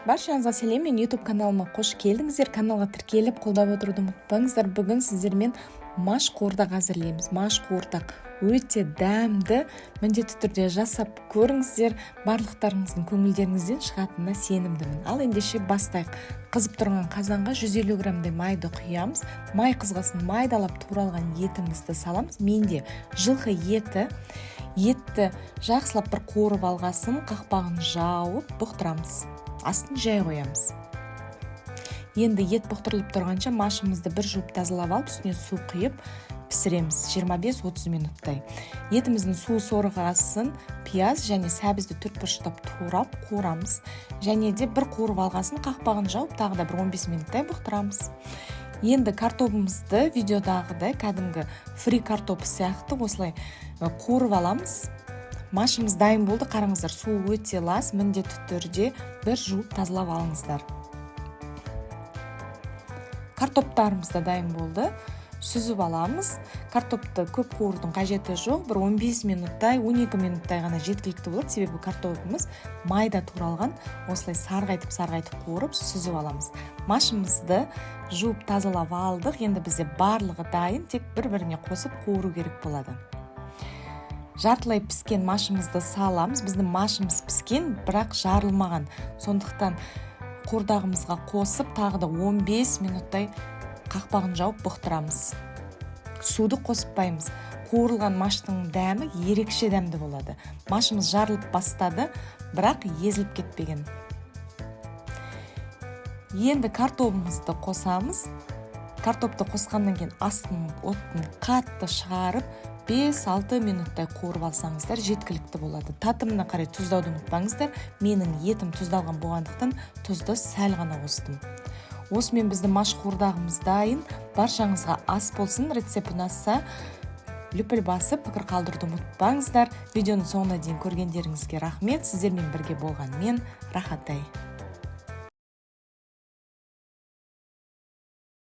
Баршаңызға сәлем, мен YouTube каналыма қош келдіңіздер. Каналға тіркеліп қолдап отыруды ұмытпаңыздар. Бүгін сіздермен маш қуырдақ әзірлейміз. Маш қуырдақ өте дәмді, міндетті түрде жасап көріңіздер. Барлықтарыңыздың көңілдеріңізден шығатынына сенімдімін. Ал ендеше бастайық. Қызып тұрған қазанға 150 граммдай майды құямыз. Май қызғасын, майдалап туралған етімізді саламыз. Менде жылқы етті жақсылап бір қуырып алғасын, қақпағын жауып бұқтырамыз. Астын жай қоямыз. Енді ет бұқтырылып тұрғанша машымызды бір жуып тазалап алып, үстіне су құйып пісіреміз 25-30 минуттай. Етіміздің су сорғасын пияз және сәбізді төртбұрыштап турап қуырамыз. Және де бір қуырып алғасын қақпағын жауып тағы да бір 15 минуттай бұқтырамыз. Енді картопымызды видеодағыдай кәдімгі фри картоп сияқты осылай қуырып аламыз. Машымыз дайын болды, қараңыздар, су өте лас, міндетті түрде бір жуып тазалап алыңыздар. Картоптарымыз да дайын болды. Сүзіп аламыз. Картопты көп қуырудың қажеті жоқ, бір 15 минуттай, 12 минуттай ғана жеткілікті болады, себебі картопымыз майда туралған, осылай сарғайтып қуырып сүзіп аламыз. Машымызды жуып тазалап алдық, енді бізде барлығы дайын, тек бір-біріне қосып қуыру керек болады. Жартылай піскен машымызды саламыз. Біздің машымыз піскен, бірақ жарылмаған. Сондықтан қуырдағымызға қосып, тағы да 15 минуттай қақпағын жауып бұқтырамыз. Суды қоспаймыз. Қуырылған маштың дәмі ерекше дәмді болады. Машымыз жарылып бастады, бірақ езіліп кетпеген. Енді картопымызды қосамыз. Картопты қосқаннан кейін астын оттың қатты шығарып, 5-6 минуттай қуырып алсаңыздар жеткілікті болады. Татымына қарай тұздауды ұмытпаңыздар. Менің етім тұздалған болғандықтан тұзды сәл ғана қостым. Осымен біздің маш қуырдағымыз дайын. Баршаңызға ас болсын. Рецепт ұнаса лүпіл басып пікір қалдыруды ұмытпаңыздар. Видеоның соңына дейін көргендеріңізге рахмет. Сіздермен бірге болған мен Рахатай.